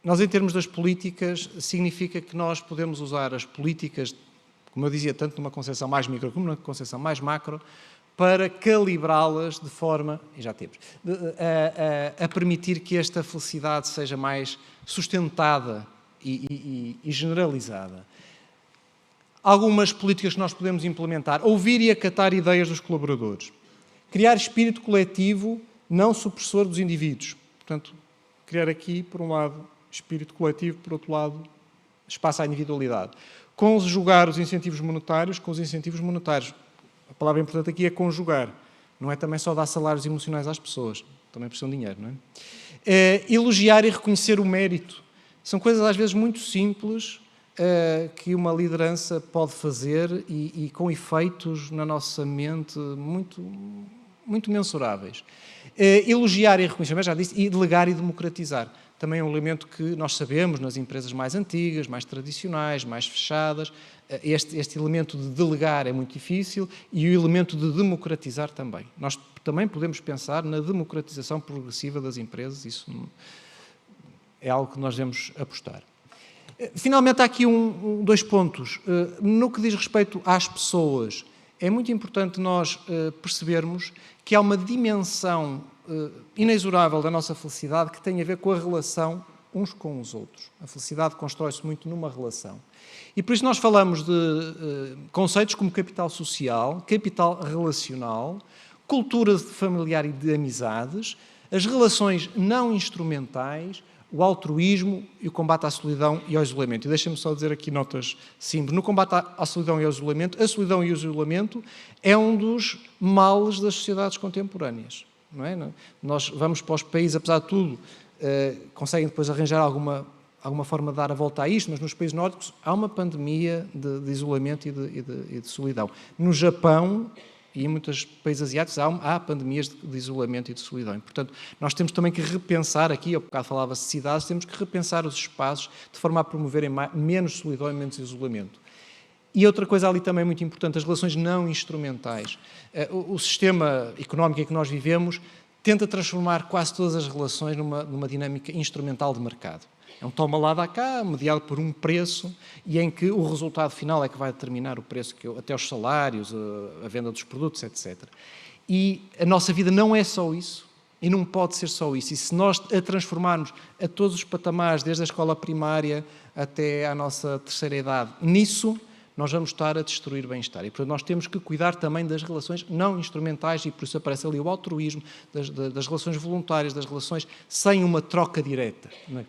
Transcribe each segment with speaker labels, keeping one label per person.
Speaker 1: nós, em termos das políticas, significa que nós podemos usar as políticas, como eu dizia, tanto numa concepção mais micro como numa concepção mais macro, para calibrá-las de forma, e já temos, a permitir que esta felicidade seja mais sustentada e generalizada. Algumas políticas que nós podemos implementar: ouvir e acatar ideias dos colaboradores. Criar espírito coletivo, não supressor dos indivíduos. Portanto, criar aqui, por um lado, espírito coletivo, por outro lado, espaço à individualidade. Conjugar os incentivos monetários com os incentivos monetários. A palavra importante aqui é conjugar. Não é também só dar salários emocionais às pessoas. Também precisam de dinheiro, não é? Elogiar e reconhecer o mérito. São coisas, às vezes, muito simples que uma liderança pode fazer e com efeitos na nossa mente muito mensuráveis. Elogiar e reconhecer, mas já disse, e delegar e democratizar. Também é um elemento que nós sabemos nas empresas mais antigas, mais tradicionais, mais fechadas. Este elemento de delegar é muito difícil e o elemento de democratizar também. Nós também podemos pensar na democratização progressiva das empresas, isso é algo que nós devemos apostar. Finalmente, há aqui dois pontos. No que diz respeito às pessoas, é muito importante nós percebermos que há uma dimensão inexorável da nossa felicidade que tem a ver com a relação uns com os outros. A felicidade constrói-se muito numa relação. E por isso nós falamos de conceitos como capital social, capital relacional, cultura familiar e de amizades, as relações não instrumentais, o altruísmo e o combate à solidão e ao isolamento. E deixem-me só dizer aqui notas simples. No combate à solidão e ao isolamento, a solidão e o isolamento é um dos males das sociedades contemporâneas. Não é? Nós vamos para os países, apesar de tudo, conseguem depois arranjar alguma forma de dar a volta a isto, mas nos países nórdicos há uma pandemia de isolamento e de solidão. No Japão e em muitos países asiáticos há pandemias de isolamento e de solidão. E, portanto, nós temos também que repensar aqui, há bocado falava-se de cidades, temos que repensar os espaços de forma a promoverem menos solidão e menos isolamento. E outra coisa ali também muito importante, as relações não instrumentais. O sistema económico em que nós vivemos tenta transformar quase todas as relações numa dinâmica instrumental de mercado. É um toma lá, dá cá, mediado por um preço, e em que o resultado final é que vai determinar o preço, até os salários, a venda dos produtos, etc. E a nossa vida não é só isso, e não pode ser só isso. E se nós a transformarmos a todos os patamares, desde a escola primária até à nossa terceira idade, nisso, nós vamos estar a destruir bem-estar. E, portanto, nós temos que cuidar também das relações não instrumentais, e por isso aparece ali o altruísmo, das relações voluntárias, das relações sem uma troca direta. Não é?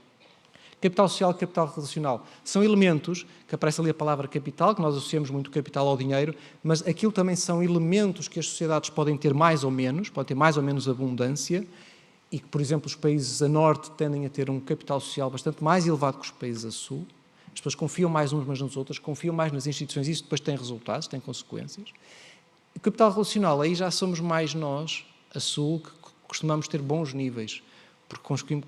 Speaker 1: Capital social e capital relacional são elementos, que aparece ali a palavra capital, que nós associamos muito o capital ao dinheiro, mas aquilo também são elementos que as sociedades podem ter mais ou menos, podem ter mais ou menos abundância, e que, por exemplo, os países a norte tendem a ter um capital social bastante mais elevado que os países a sul. As pessoas confiam mais umas nas outras, confiam mais nas instituições, e isso depois tem resultados, tem consequências. O capital relacional, aí já somos mais nós, a sul, que costumamos ter bons níveis, porque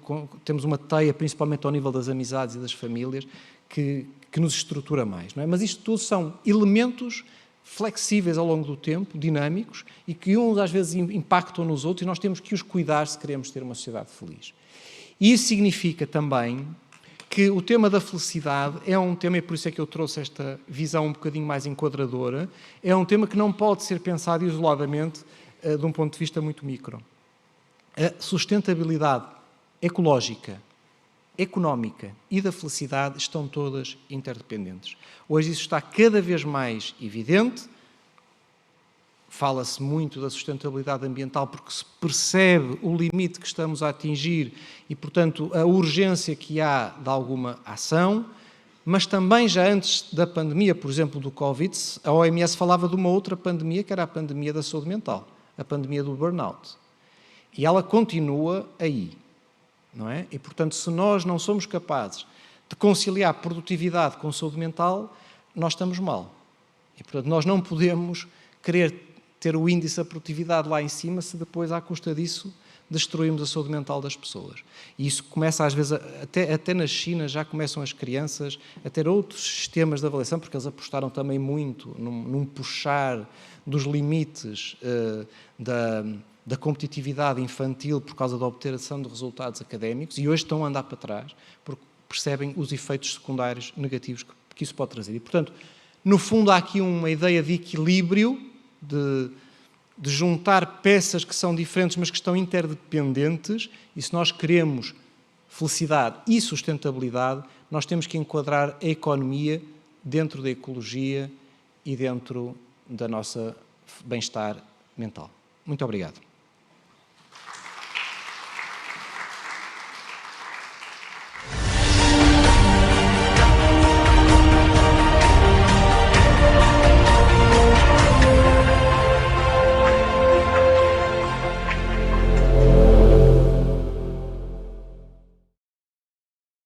Speaker 1: temos uma teia, principalmente ao nível das amizades e das famílias, que nos estrutura mais. Não é? Mas isto tudo são elementos flexíveis ao longo do tempo, dinâmicos, e que uns às vezes impactam nos outros, e nós temos que os cuidar se queremos ter uma sociedade feliz. E isso significa também que o tema da felicidade é um tema, e por isso é que eu trouxe esta visão um bocadinho mais enquadradora, é um tema que não pode ser pensado isoladamente de um ponto de vista muito micro. A sustentabilidade ecológica, económica e da felicidade estão todas interdependentes. Hoje isso está cada vez mais evidente. Fala-se muito da sustentabilidade ambiental porque se percebe o limite que estamos a atingir e, portanto, a urgência que há de alguma ação, mas também já antes da pandemia, por exemplo, do Covid, a OMS falava de uma outra pandemia, que era a pandemia da saúde mental, a pandemia do burnout. E ela continua aí, não é? E, portanto, se nós não somos capazes de conciliar produtividade com saúde mental, nós estamos mal. E, portanto, nós não podemos querer ter o índice da produtividade lá em cima se depois, à custa disso, destruímos a saúde mental das pessoas. E isso começa, às vezes, até na China já começam as crianças a ter outros sistemas de avaliação, porque eles apostaram também muito num puxar dos limites da competitividade infantil por causa da obtenção de resultados académicos, e hoje estão a andar para trás, porque percebem os efeitos secundários negativos que isso pode trazer. E, portanto, no fundo, há aqui uma ideia de equilíbrio, de juntar peças que são diferentes, mas que estão interdependentes, e se nós queremos felicidade e sustentabilidade, nós temos que enquadrar a economia dentro da ecologia e dentro da nossa bem-estar mental. Muito obrigado.